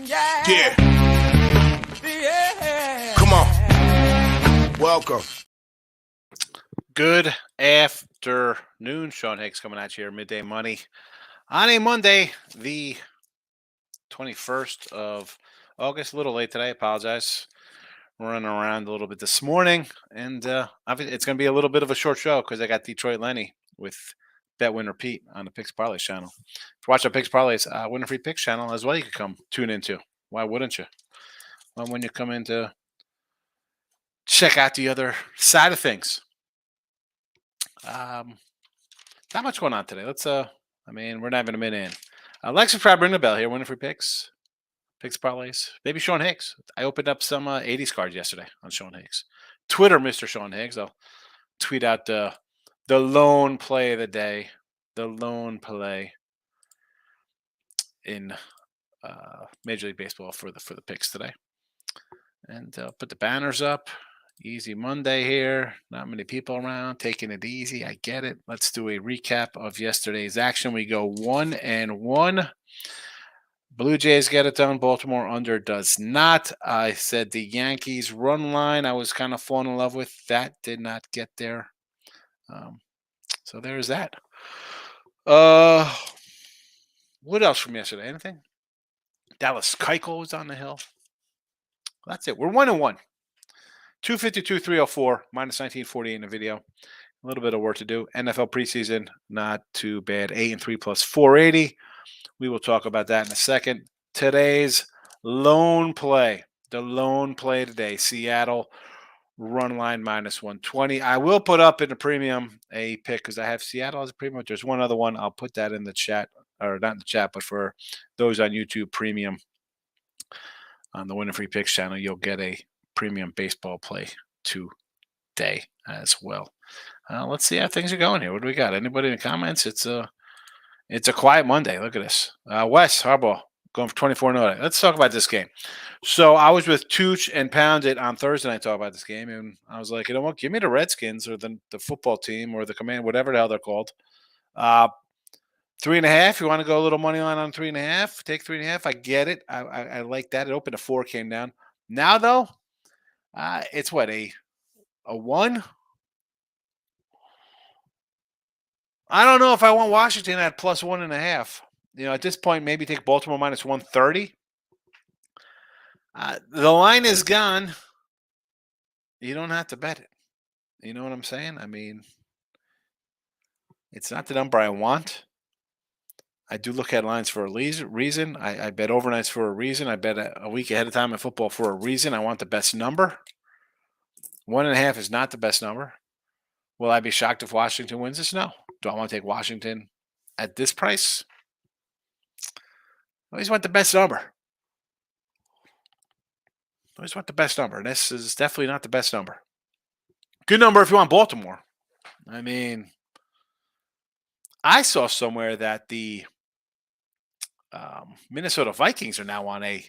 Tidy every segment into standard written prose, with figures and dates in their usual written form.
Yeah. Come on. Welcome. Good afternoon. Sean Higgs coming at you here, Midday Money, on a Monday, the 21st of August. A little late today. I apologize. We're running around a little bit this morning, and it's going to be a little bit of a short show because I got Detroit Lenny with Bet Win Repeat on the Picks Parlays channel. If you watch our Picks Parlays Win Free Picks channel as well, you could come tune into. Why wouldn't you? Well, when you come in to check out the other side of things. Not much going on today. We're not even a minute in. Lex will probably ring the bell here. Winning free picks parlays. Maybe Sean Higgs. I opened up some 80s cards yesterday on Sean Higgs. Twitter, Mr. Sean Higgs. I'll tweet out the lone play of the day. The lone play in Major League Baseball for the picks today. And put the banners up. Easy Monday here. Not many people around. Taking it easy. I get it. Let's do a recap of yesterday's action. We go 1-1. Blue Jays get it done. Baltimore under does not. I said the Yankees run line I was kind of falling in love with. That did not get there. So there's that. What else from yesterday? Anything? Dallas Keuchel was on the hill. That's it. We're 1-1. 252, 304, minus 1948 in the video. A little bit of work to do. NFL preseason, not too bad. 8-3 plus 480. We will talk about that in a second. Today's lone play. The lone play today. Seattle run line minus 120. I will put up in the premium a pick because I have Seattle as a premium. There's one other one. I'll put that in the chat. Or not in the chat, but for those on YouTube premium on the Winning Free Picks channel, you'll get a premium baseball play today as well. Let's see how things are going here. What do we got? Anybody in the comments? It's a quiet Monday. Look at this. Wes Harbaugh going for 24-0. Let's talk about this game. So I was with Tooch and Pounded on Thursday night talk about this game, and I was like, you know what? Give me the Redskins or the football team or the Command, whatever the hell they're called. 3.5. You want to go a little money line on 3.5? Take 3.5. I get it. I like that. It opened at 4, came down. Now though, it's what, a 1? I don't know if I want Washington at plus 1.5. At this point, maybe take Baltimore minus 130. The line is gone. You don't have to bet it. You know what I'm saying? I mean, it's not the number I want. I do look at lines for a reason. I bet overnights for a reason. I bet a week ahead of time in football for a reason. I want the best number. 1.5 is not the best number. Will I be shocked if Washington wins this? No. Do I want to take Washington at this price? I always want the best number. And this is definitely not the best number. Good number if you want Baltimore. I mean, I saw somewhere that the Minnesota Vikings are now on a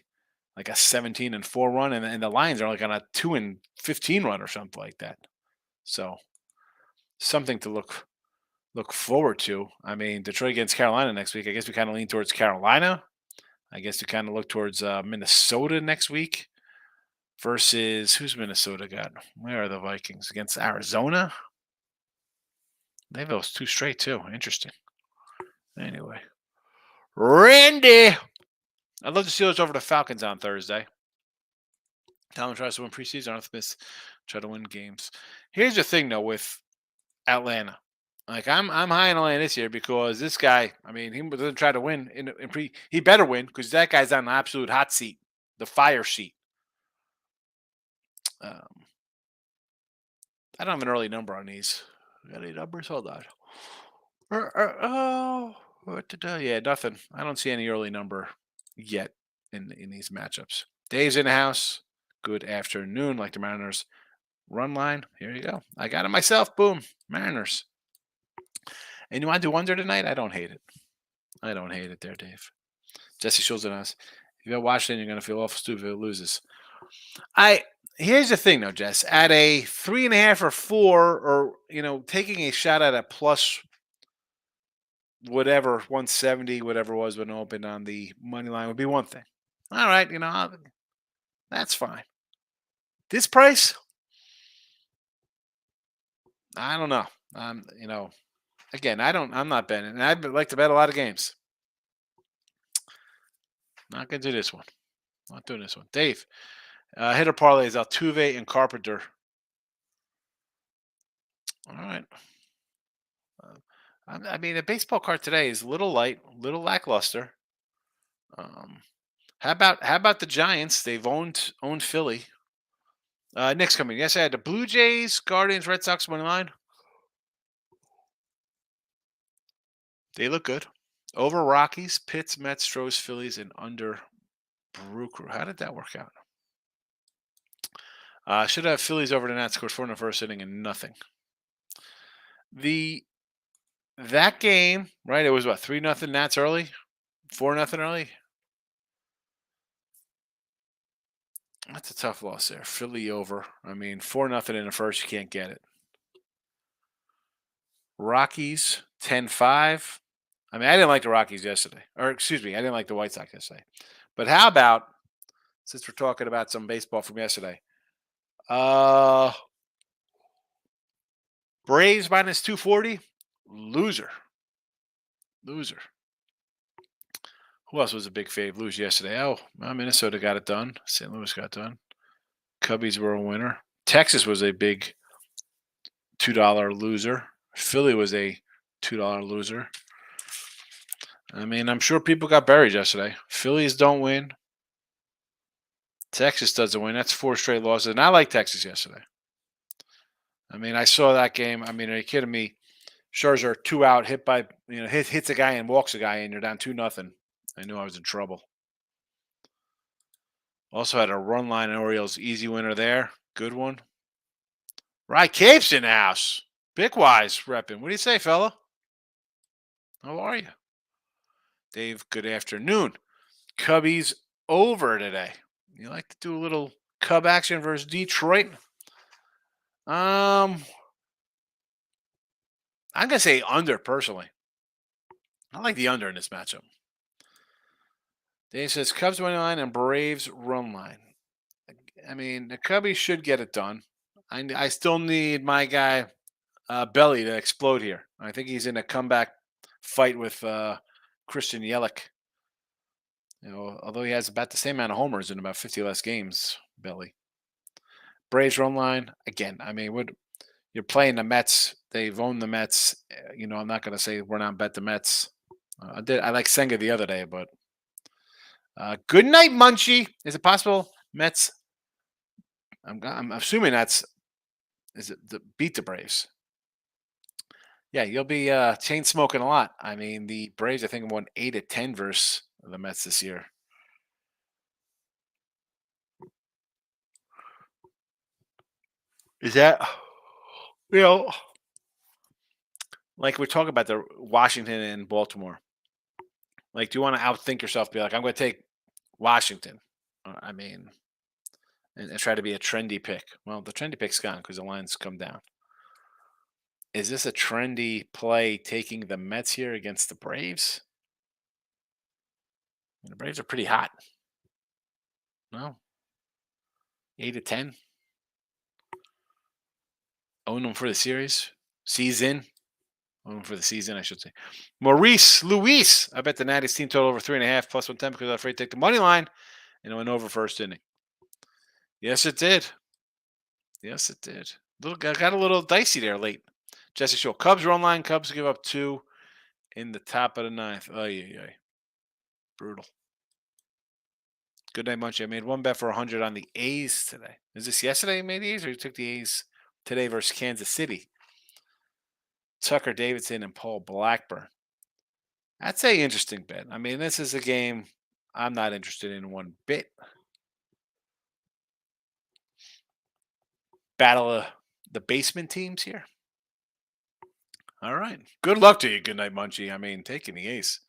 17-4 run, and the Lions are like on a 2-15 run or something like that. So something to look forward to. I mean, Detroit against Carolina next week. I guess we kind of lean towards Carolina. I guess we kind of look towards Minnesota next week versus who's Minnesota got? Where are the Vikings? Against Arizona? They have those 2 straight too. Interesting. Anyway. Randy! I'd love to see those over the Falcons on Thursday. Tom tries to win preseason. I don't miss. Try to win games. Here's the thing, though, with Atlanta. I'm high on Atlanta this year because this guy, he doesn't try to win in pre. He better win because that guy's on the absolute hot seat, the fire seat. I don't have an early number on these. Got any numbers? Hold on. Yeah, nothing. I don't see any early number yet in these matchups. Dave's in the house. Good afternoon, like the Mariners run line. Here you go. I got it myself. Boom. Mariners. And you want to do under tonight? I don't hate it. I don't hate it there, Dave. Jesse Schultz in us. If you got Washington, you're going to feel awful stupid if it loses. Here's the thing, though, Jess. At a 3.5 or 4, or, taking a shot at a plus whatever, 170, whatever it was when it opened on the money line would be one thing. All right, that's fine. This price, I don't know. Again, I'm not betting, and I'd like to bet a lot of games. Not gonna do this one. Not doing this one. Dave, hitter parlays Altuve and Carpenter. All right. I mean, a baseball card today is a little light, a little lackluster. Um, how about the Giants? They've owned Philly. Next coming. Yes, I had the Blue Jays, Guardians, Red Sox money line. They look good. Over Rockies, Pitts, Mets, Stros, Phillies, and under Brew. How did that work out? Should have Phillies over the Nats. Scored 4 in the first inning and nothing. The That game, right? It was what, 3-0 Nats early, 4-0 early. That's a tough loss there. Philly over. I mean, 4-0 in the first, you can't get it. Rockies 10-5. I mean, I didn't like the Rockies yesterday, or excuse me, I didn't like the White Sox yesterday. But how about, since we're talking about some baseball from yesterday, uh, Braves minus 240, loser. Who else was a big fave? Lose yesterday. Oh, well, Minnesota got it done. St. Louis got done. Cubbies were a winner. Texas was a big $2 loser. Philly was a $2 loser. I mean, I'm sure people got buried yesterday. Phillies don't win. Texas doesn't win. That's 4 straight losses. And I like Texas yesterday. I mean, I saw that game. I mean, are you kidding me? Scherzer 2 out, hits a guy and walks a guy, and you're down 2-0. I knew I was in trouble. Also had a run line and Orioles easy winner there. Good one. Right, Cape's in the house. Bickwise repping. What do you say, fella? How are you? Dave, good afternoon. Cubbies over today. You like to do a little Cub action versus Detroit? I'm gonna say under personally. I like the under in this matchup. Dave says Cubs money line and Braves run line. I mean, the Cubbies should get it done. I still need my guy Belly to explode here. I think he's in a comeback fight with Christian Yelich. Although he has about the same amount of homers in about 50 less games, Belly. Braves run line again. I mean, you're playing the Mets. They've owned the Mets. I'm not going to say we're not bet the Mets. I like Senga the other day, but good night, Munchie. Is it possible Mets? I'm assuming is it beat the Braves? Yeah, you'll be chain smoking a lot. I mean, the Braves I think won 8-10 versus the Mets this year. Is that like we're talking about the Washington and Baltimore? Like, do you want to outthink yourself? Be like, I'm going to take Washington. I mean, and try to be a trendy pick. Well, the trendy pick's gone because the lines come down. Is this a trendy play taking the Mets here against the Braves? The Braves are pretty hot. No, 8-10. Own them for the season. Own them for the season, I should say. Maurice Luis. I bet the Natty's team total over 3.5 plus 110 because I'm afraid to take the money line, and it went over first inning. Yes, it did. Got a little dicey there late. Jesse Shaw. Cubs run line. Cubs give up 2 in the top of the ninth. Oh, yeah. Brutal. Good night, Munchie. I made one bet for 100 on the A's today. Is this yesterday you made the A's, or you took the A's today versus Kansas City? Tucker Davidson and Paul Blackburn. That's a interesting bet. I mean, this is a game I'm not interested in one bit. Battle of the basement teams here. All right. Good luck to you. Good night, Munchie. I mean, taking the Ace.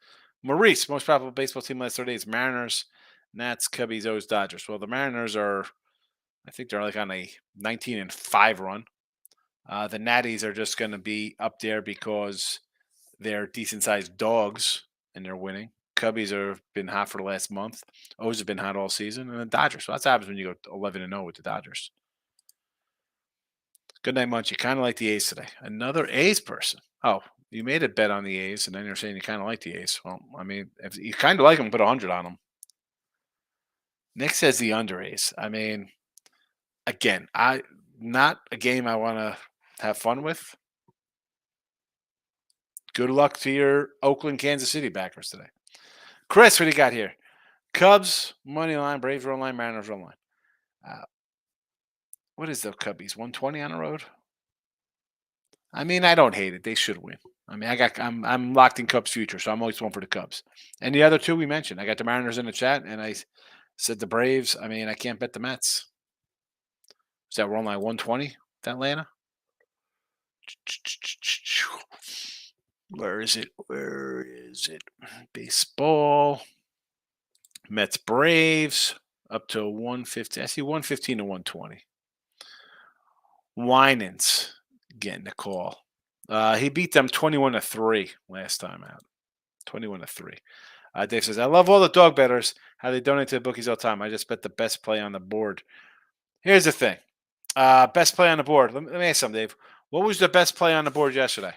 Maurice, most probable baseball team last 30 days. Mariners, Nats, Cubbies, O's, Dodgers. Well, the Mariners I think they're like on a 19-5 run. The Natties are just going to be up there because they're decent-sized dogs and they're winning. Cubbies have been hot for the last month. O's have been hot all season, and the Dodgers. So that's what happens when you go 11-0 with the Dodgers. Good night, Munchie. Kind of like the A's today. Another A's person. Oh, you made a bet on the A's, and then you're saying you kind of like the A's. Well, I mean, if you kind of like them, put 100 on them. Nick says the under A's. I mean, again, I not a game I want to have fun with. Good luck to your Oakland, Kansas City backers today. Chris, what do you got here? Cubs, money line, Braves, run line, Mariners, run line. What is the Cubbies? 120 on the road? I mean, I don't hate it. They should win. I mean, I'm locked in Cubs future, so I'm always going for the Cubs. And the other two we mentioned. I got the Mariners in the chat, and I said the Braves. I mean, I can't bet the Mets. Is that run line 120? Atlanta? Where is it? Where is it? Baseball. Mets Braves up to 150. I see 115 to 120. Winans getting the call. He beat them 21-3 last time out. 21-3. Dave says, I love all the dog bettors, how they donate to the bookies all the time. I just bet the best play on the board. Here's the thing. Best play on the board. Let me ask you something, Dave. What was the best play on the board yesterday?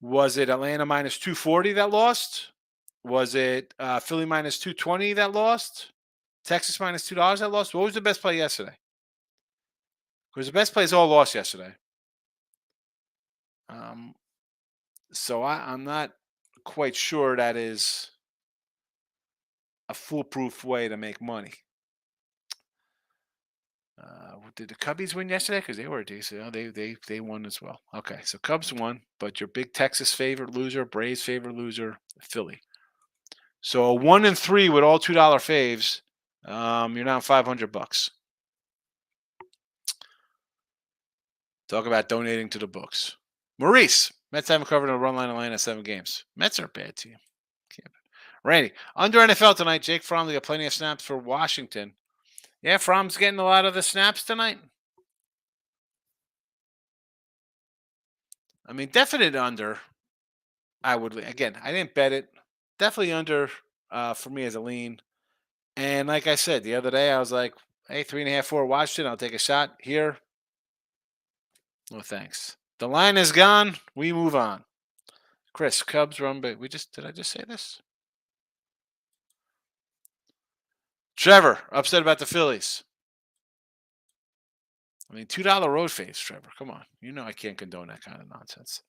Was it Atlanta minus 240 that lost? Was it Philly minus 220 that lost? Texas minus $2 that lost? What was the best play yesterday? Because the best plays all lost yesterday. So I'm not quite sure that is a foolproof way to make money. Did the Cubbies win yesterday? Because they were decent. They won as well. Okay, so Cubs won, but your big Texas favorite loser, Braves favorite loser, Philly. So a 1-3 with all $2 faves, you're now $500. Talk about donating to the books. Maurice, Mets haven't covered a run line in Atlanta 7 games. Mets are a bad team. Randy, under NFL tonight, Jake Fromm got plenty of snaps for Washington. Yeah, Fromm's getting a lot of the snaps tonight. I mean, definite under. I didn't bet it. Definitely under for me as a lean. And like I said the other day, I was like, hey, 3.5, 4 Washington. I'll take a shot here. No thanks. The line is gone. We move on. Chris, Cubs run, but did I just say this? Trevor, upset about the Phillies. I mean, $2 road faves, Trevor. Come on. You know I can't condone that kind of nonsense.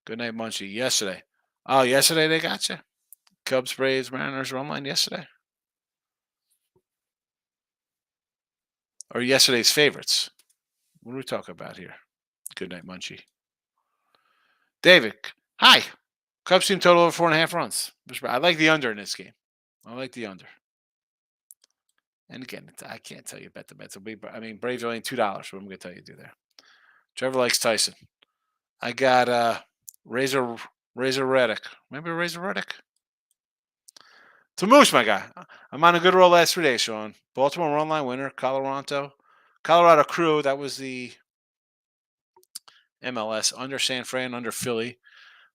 Good night, Munchie. Yesterday. Oh, yesterday they got you? Cubs, Braves, Mariners run line yesterday? Or yesterday's favorites? What are we talking about here? Good night, Munchie. David, hi. Cubs team total over 4.5 runs. I like the under in this game. I like the under. And again, I can't tell you bet the Mets. Braves are only $2. What am I going to tell you to do there? Trevor likes Tyson. I got Razor Reddick. Remember Razor Reddick? Tamoosh, my guy. I'm on a good roll last 3 days, Sean. Baltimore run line winner. Colorado Crew. That was the MLS. Under San Fran, under Philly.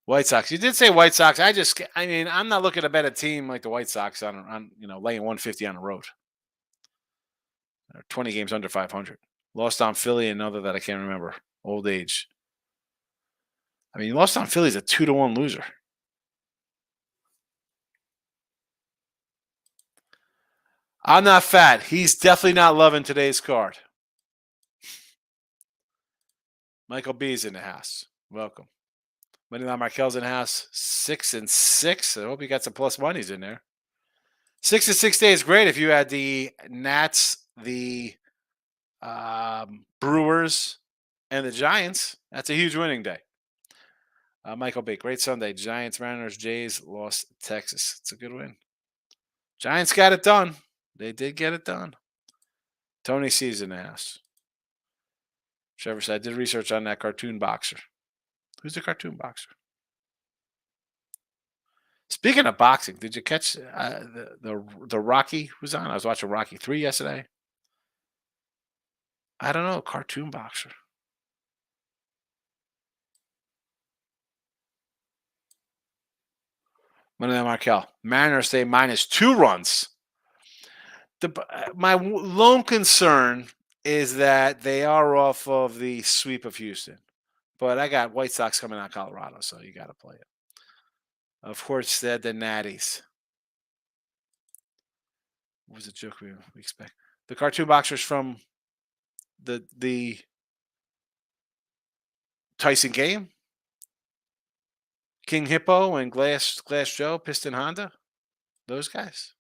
White Sox. You did say White Sox. I'm not looking to bet a team like the White Sox on laying 150 on the road. 20 games under 500. Lost on Philly, another that I can't remember. Old age. I mean, lost on Philly is a 2-1 loser. I'm not fat. He's definitely not loving today's card. Michael B's in the house. Welcome. Moneyline Markel's in the house. 6-6. I hope you got some plus monies in there. 6-6 days great if you had the Nats, the Brewers, and the Giants. That's a huge winning day. Michael B. Great Sunday. Giants, Mariners, Jays lost Texas. It's a good win. Giants got it done. They did get it done. Tony C's in the house. Trevor said, I did research on that cartoon boxer. Who's the cartoon boxer? Speaking of boxing, did you catch the Rocky who's on? I was watching Rocky 3 yesterday. I don't know, cartoon boxer. Money line Markel. Mariners stay -2 runs. My lone concern is that they are off of the sweep of Houston. But I got White Sox coming out of Colorado, so you got to play it. Of course, the Natties. What was the joke we expect? The cartoon boxers from the Tyson game, King Hippo and Glass Joe, Piston Honda, those guys.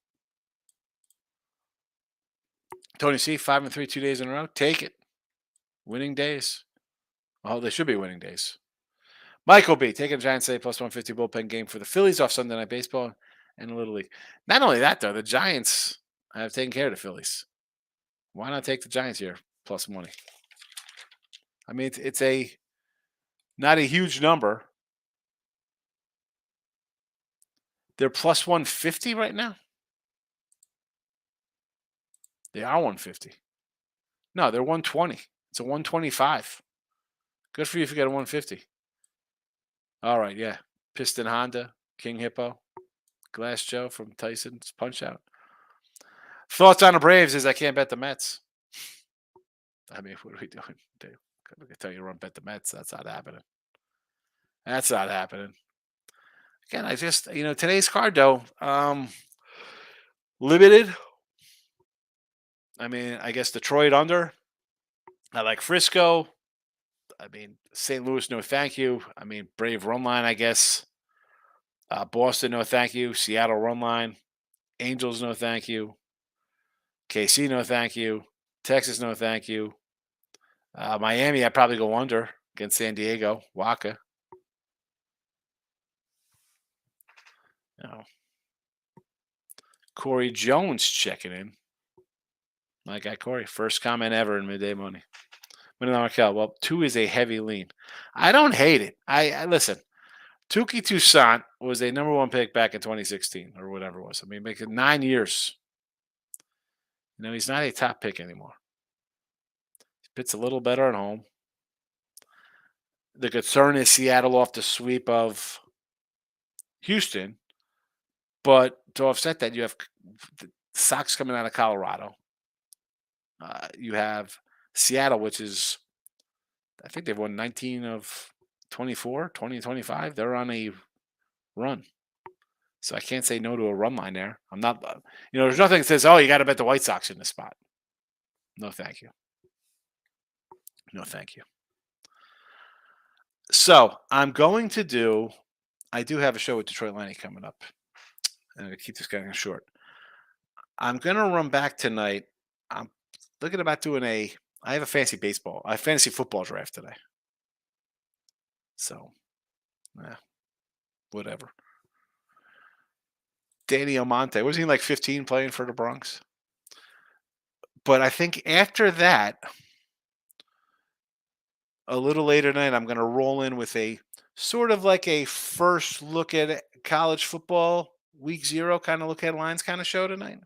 Tony C, 5-3, 2 days in a row. Take it. Winning days. Oh, they should be winning days. Michael B, taking Giants today +150 bullpen game for the Phillies off Sunday Night Baseball and a Little League. Not only that, though, the Giants have taken care of the Phillies. Why not take the Giants here plus money? I mean, it's a not a huge number. They're +150 right now. They are 150. No, they're 120. It's a 125. Good for you if you get a 150. All right, yeah. Piston Honda, King Hippo, Glass Joe from Tyson's Punch Out. Thoughts on the Braves is I can't bet the Mets. I mean, what are we doing? I can tell you to run bet the Mets. That's not happening. That's not happening. Again, I just, today's card, though, limited. I mean, I guess Detroit under. I like Frisco. I mean, St. Louis, no thank you. I mean, Brave run line, I guess. Boston, no thank you. Seattle run line. Angels, no thank you. KC, no thank you. Texas, no thank you. Miami, I'd probably go under against San Diego. Waka. Corey Jones checking in. My guy Corey, first comment ever in Midday Money. Markel, well, 2 is a heavy lean. I don't hate it. I listen. Tuki Toussaint was a number 1 pick back in 2016 or whatever it was. I mean, making 9 years. He's not a top pick anymore. He fits a little better at home. The concern is Seattle off the sweep of Houston. But to offset that, you have the Sox coming out of Colorado. You have Seattle, which is, I think they've won 19 of 24, 20 25. They're on a run. So I can't say no to a run line there. I'm not, there's nothing that says, oh, you got to bet the White Sox in this spot. No, thank you. No, thank you. So I'm going to do, I do have a show with Detroit Lenny coming up. I'm going to keep this kind of short. I'm going to run back tonight. I'm looking about doing I have a fantasy football draft today. So, whatever. Danny Almonte, wasn't he like 15 playing for the Bronx? But I think after that, a little later tonight, I'm going to roll in with a sort of like a first look at college football, week 0 kind of look at lines kind of show tonight.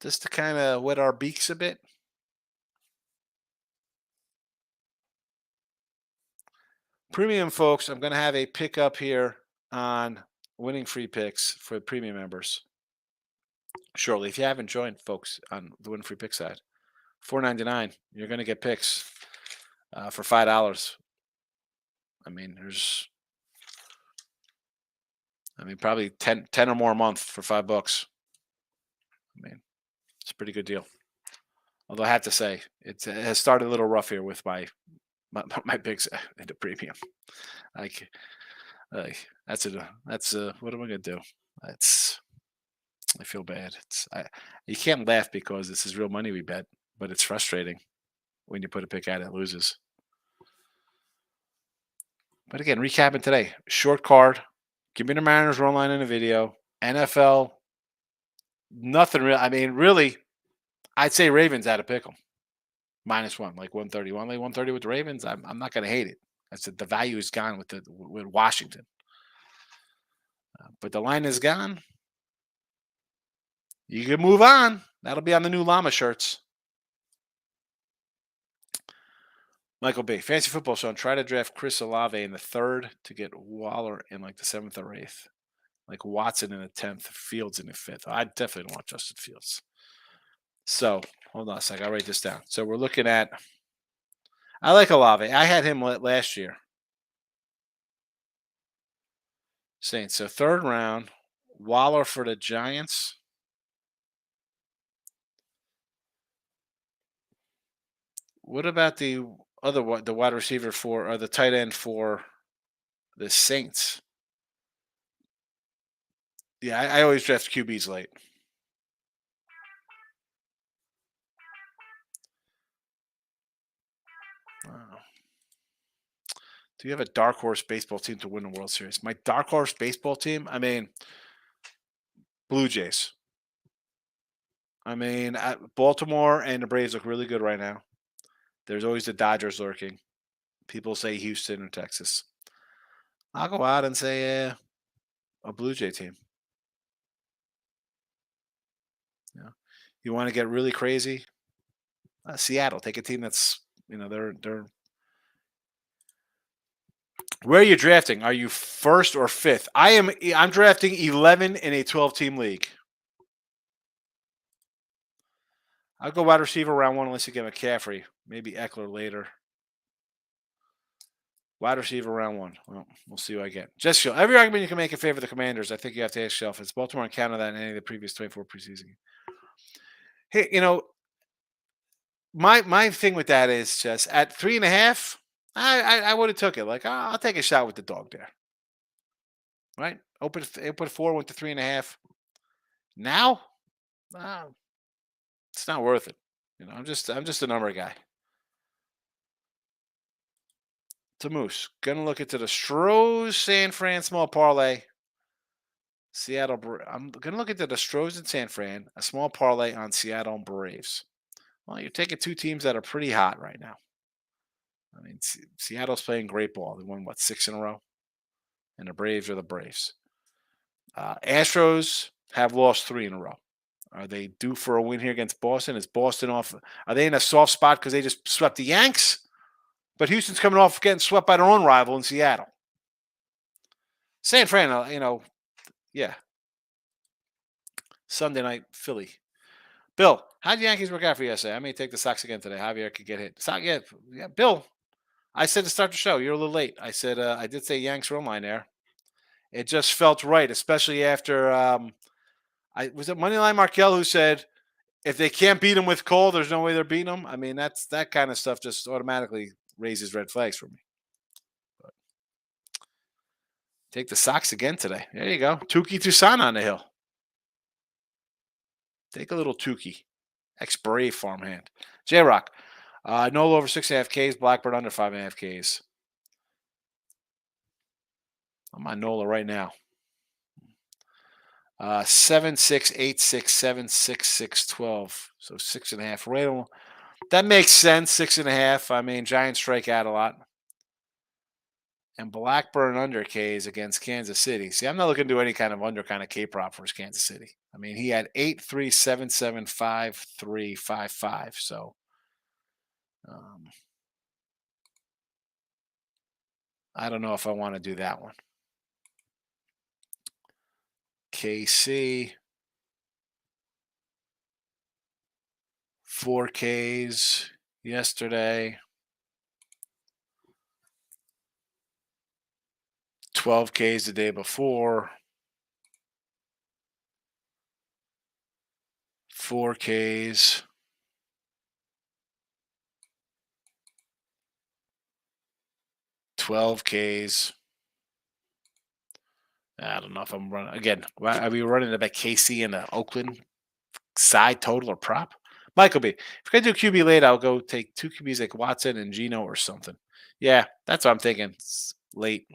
Just to kind of wet our beaks a bit. Premium folks, I'm going to have a pickup here on winning free picks for premium members shortly. If you haven't joined, folks, on the win free pick side, $4.99, you're going to get picks for $5. I mean, probably 10 or more a month for $5. I mean, it's a pretty good deal. Although I have to say, it has started a little rough here with my picks into premium. Like that's what am I gonna do? I feel bad. You can't laugh because this is real money we bet, but it's frustrating when you put a pick out that loses. But again, recapping today, short card. Give me the Mariners run line in the video. NFL, nothing real. I mean, really, I'd say Ravens out of pick them. -1, like 131, like 130 with the Ravens. I'm not going to hate it. I said the value is gone with Washington, but the line is gone. You can move on. That'll be on the new llama shirts. Michael B. Fancy football show. Try to draft Chris Olave in the 3rd to get Waller in like the 7th or 8th. Like Watson in the 10th, Fields in the 5th. I definitely don't want Justin Fields. So hold on a sec. I'll write this down. So we're looking at. I like Olave. I had him last year. Saints. So 3rd round, Waller for the Giants. What about the the wide receiver for or the tight end for the Saints? Yeah, I always draft QBs late. Wow. Do you have a dark horse baseball team to win the World Series? My dark horse baseball team? I mean, Blue Jays. I mean, Baltimore and the Braves look really good right now. There's always the Dodgers lurking. People say Houston or Texas. I'll go out and say a Blue Jay team. Yeah. You want to get really crazy? Seattle. Take a team that's they're. Where are you drafting? Are you 1st or 5th? I'm drafting 11 in a 12-team league. I'll go wide receiver round 1 unless you get McCaffrey. Maybe Eckler later. Wide receiver round 1. Well, we'll see what I get. Just show every argument you can make in favor of the Commanders. I think you have to ask yourself, is Baltimore encountered that in any of the previous 24 preseason? Hey, my thing with that is just at 3.5. I would have took it. Like I'll take a shot with the dog there. Right? Open 4, went to 3.5. Now, uh, it's not worth it. I'm just a number guy. To Moose. Gonna look into the Stros San Fran small parlay. Seattle. I'm gonna look into the Stros and San Fran, a small parlay on Seattle Braves. Well, you're taking 2 teams that are pretty hot right now. I mean, Seattle's playing great ball. They won 6 in a row, and the Braves are the Braves. Astros have lost 3 in a row. Are they due for a win here against Boston? Is Boston off? Are they in a soft spot because they just swept the Yanks? But Houston's coming off getting swept by their own rival in Seattle. San Fran, yeah. Sunday night, Philly. Bill, how'd the Yankees work out for you yesterday? I may take the Sox again today. Javier could get hit. Yeah, Bill. I said to start the show. You're a little late. I said I did say Yanks run line there. It just felt right, especially after was it Moneyline Markel who said if they can't beat them with Cole, there's no way they're beating them. I mean, that kind of stuff just automatically raises red flags for me. But take the Sox again today. There you go. Tukey Tucson on the hill. Take a little Tukey. Ex-Brave farmhand. J-Rock. Nola over 6.5 Ks. Blackbird under 5.5 Ks. I'm on Nola right now. 7.6, 8.6, 7.6, 6.6, 12. So 6.5. Right. That makes sense. 6.5. I mean, Giants strike out a lot. And Blackburn under Ks against Kansas City. See, I'm not looking to do any kind of under kind of K prop for Kansas City. I mean, he had 8.3, 7.7, 5.3, 5.5. So I don't know if I want to do that one. KC. 4 Ks yesterday. 12 Ks the day before. 4 Ks. $12Ks. I don't know if I'm running again. Are we running about KC in the Oakland side total or prop? Michael B. If I do QB late, I'll go take 2 QBs like Watson and Geno or something. Yeah, that's what I'm thinking. It's late.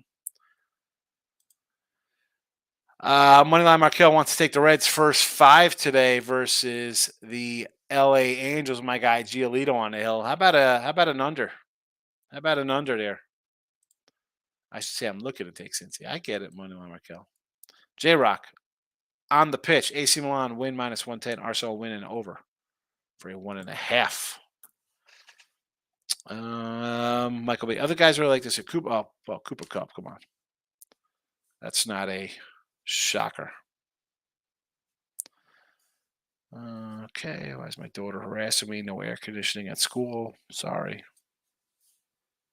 Moneyline Markel wants to take the Reds first 5 today versus the LA Angels. My guy Giolito on the hill. How about an under? How about an under there? I should say I'm looking to take Cincy. I get it, Moneyline Markel. J Rock on the pitch. AC Milan win -110. Arsenal win and over for a 1.5. Michael B. Other guys really like this. Cooper, Cooper Cup. Come on. That's not a shocker. Okay, why is my daughter harassing me? No air conditioning at school. Sorry.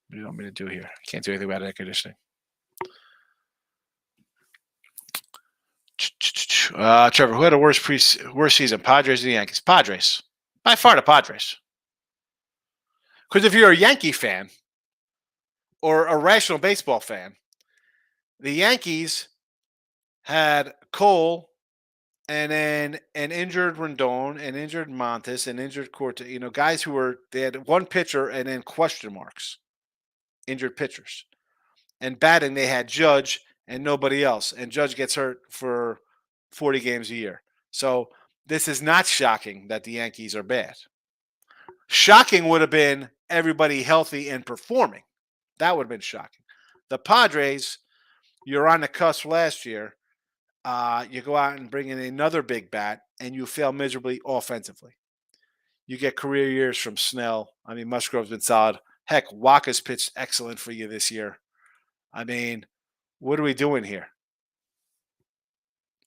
What do you want me to do here? I can't do anything about air conditioning. Trevor, who had a worst season, Padres or the Yankees? Padres. By far the Padres. Because if you're a Yankee fan or a rational baseball fan, the Yankees had Cole and then an injured Rendon, an injured Montes, an injured Corte. Guys they had one pitcher and then question marks, injured pitchers. And batting, they had Judge and nobody else. And Judge gets hurt for 40 games a year. So this is not shocking that the Yankees are bad. Shocking would have been everybody healthy and performing. That would have been shocking. The Padres, you're on the cusp last year. You go out and bring in another big bat, and you fail miserably offensively. You get career years from Snell. I mean, Musgrove's been solid. Heck, Waka's pitched excellent for you this year. I mean, what are we doing here?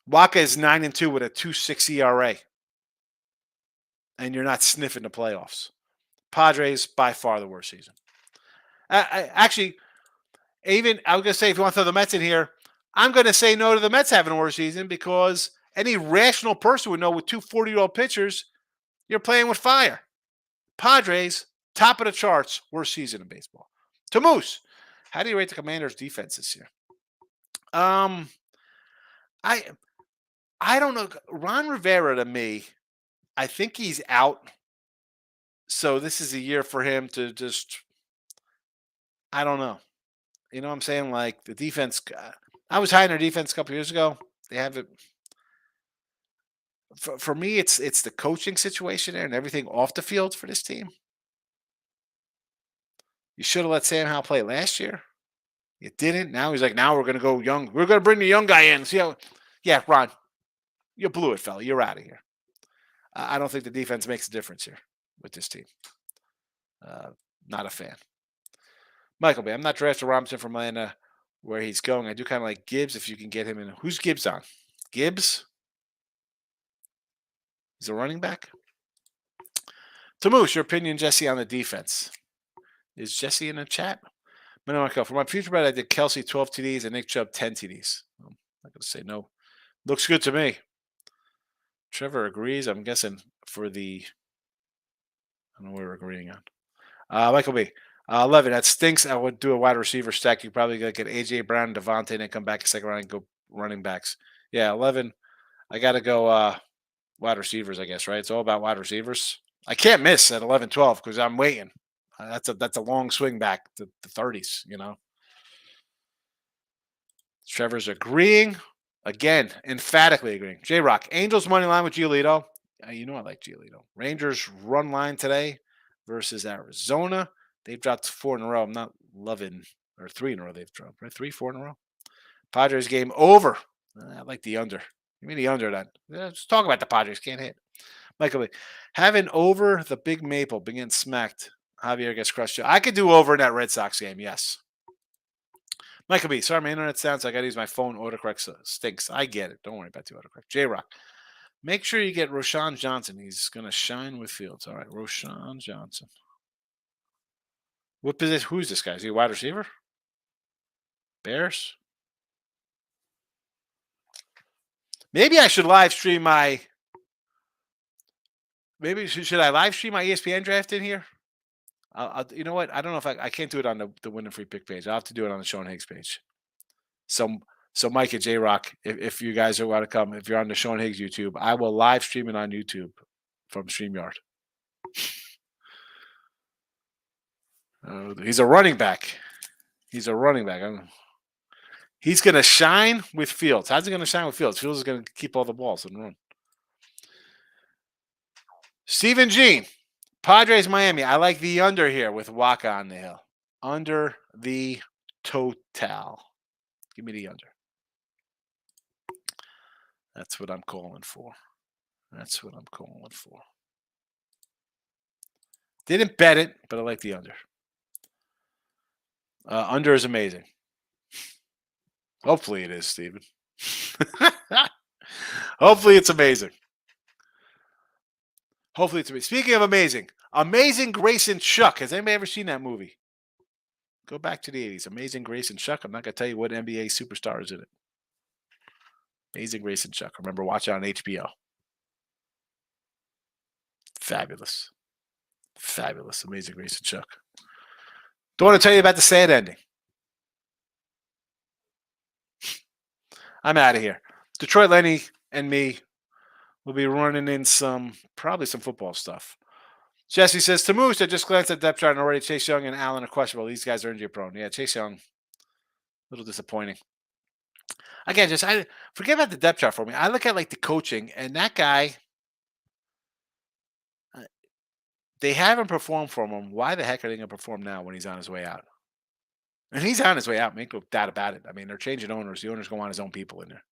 Waka is 9-2 with a 2.6 ERA, and you're not sniffing the playoffs. Padres, by far the worst season. Actually, I was going to say, if you want to throw the Mets in here, I'm going to say no to the Mets having a worse season because any rational person would know with two 40-year-old pitchers, you're playing with fire. Padres, top of the charts, worst season in baseball. To Moose, how do you rate the Commanders' defense this year? I don't know. Ron Rivera, to me, I think he's out. So this is a year for him to just, I don't know. You know what I'm saying? Like the defense, I was high in their defense a couple years ago. They have it. For me, it's the coaching situation there and everything off the field for this team. You should have let Sam Howell play last year. You didn't. Now he's like, now we're going to go young. We're going to bring the young guy in. See how? Yeah, Ron, you blew it, fella. You're out of here. I don't think the defense makes a difference here with this team. Not a fan. Michael B. I'm not drafting Robinson from Atlanta where he's going. I do kind of like Gibbs if you can get him in. Who's Gibbs on? Gibbs? He's a running back? Tamush, your opinion, Jesse, on the defense. Is Jesse in the chat? For my future bet, I did Kelsey 12 TDs and Nick Chubb 10 TDs. I'm not going to say no. Looks good to me. Trevor agrees. I'm guessing for the. I don't know what we're agreeing on. Michael B. 11. That stinks. I would do a wide receiver stack. You probably get AJ Brown, Devontae, and then come back a second round and go running backs. Yeah, 11. I got to go wide receivers, I guess, right? It's all about wide receivers. I can't miss at 11, 12 because I'm waiting. That's a long swing back to the 30s, Trevor's agreeing. Again, emphatically agreeing. J-Rock, Angels money line with Giolito. I like Giolito. Rangers run line today versus Arizona. They've dropped 4 in a row. I'm not loving, or 3 in a row they've dropped, right? 3, 4 in a row. Padres game over. I like the under. Give me the under then. Let's talk about the Padres. Can't hit. Michael, having over the Big Maple begin smacked. Javier gets crushed. I could do over in that Red Sox game, yes. Michael B. Sorry, my internet sounds like I got to use my phone. Autocorrect stinks. I get it. Don't worry about the autocorrect. J-Rock. Make sure you get Roshan Johnson. He's going to shine with Fields. All right, Roshan Johnson. What position? Who's this guy? Is he a wide receiver? Bears? Maybe I should live stream my. Maybe should I live stream my ESPN draft in here? You know what? I don't know if I can't do it on the Win and Free Pick page. I'll have to do it on the Sean Higgs page. So Mike and J-Rock, if you guys want to come, if you're on the Sean Higgs YouTube, I will live stream it on YouTube from StreamYard. He's a running back. He's going to shine with Fields. How's he going to shine with Fields? Fields is going to keep all the balls and run. Stephen Jean, Padres, Miami. I like the under here with Waka on the hill. Under the total. Give me the under. That's what I'm calling for. Didn't bet it, but I like the under. Under is amazing. Hopefully it is, Steven. Hopefully it's amazing. Hopefully it's amazing. Speaking of amazing, Amazing Grace and Chuck. Has anybody ever seen that movie? Go back to the 80s. Amazing Grace and Chuck. I'm not going to tell you what NBA superstar is in it. Amazing Grace and Chuck. I remember watching on HBO. Fabulous. Fabulous. Amazing Grace and Chuck. Don't want to tell you about the sad ending. I'm out of here. Detroit Lenny and me will be running in probably some football stuff. Jesse says, to Moose, I just glanced at depth chart and already Chase Young and Allen are questionable. These guys are injury prone. Yeah, Chase Young, a little disappointing. Again, I forget about the depth chart for me. I look at like the coaching, and that guy, they haven't performed for him. Why the heck are they going to perform now when he's on his way out? And he's on his way out. Make no doubt about it. I mean, they're changing owners. The owners going to want his own people in there.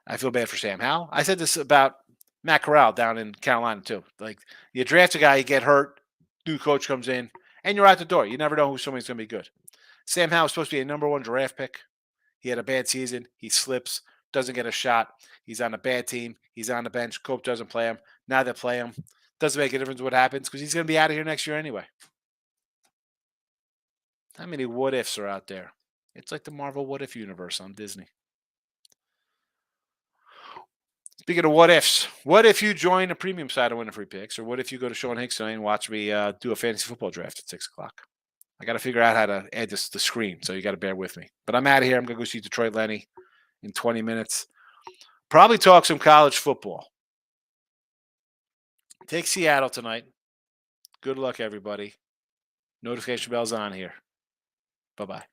I feel bad for Sam Howell. I said this about Matt Corral down in Carolina too. Like, you draft a guy, you get hurt, new coach comes in, and you're out the door. You never know who somebody's going to be good. Sam Howell was supposed to be a number one draft pick. He had a bad season. He slips, doesn't get a shot. He's on a bad team. He's on the bench. Coach doesn't play him. Now they play him. Doesn't make a difference what happens because he's going to be out of here next year anyway. How many what ifs are out there? It's like the Marvel What If universe on Disney. Speaking of what ifs, what if you join a premium side of Winning Free Picks? Or what if you go to Sean Higgs tonight and watch me do a fantasy football draft at 6 o'clock? I got to figure out how to add the screen, so you got to bear with me. But I'm out of here. I'm going to go see Detroit Lenny in 20 minutes. Probably talk some college football. Take Seattle tonight. Good luck, everybody. Notification bell's on here. Bye-bye.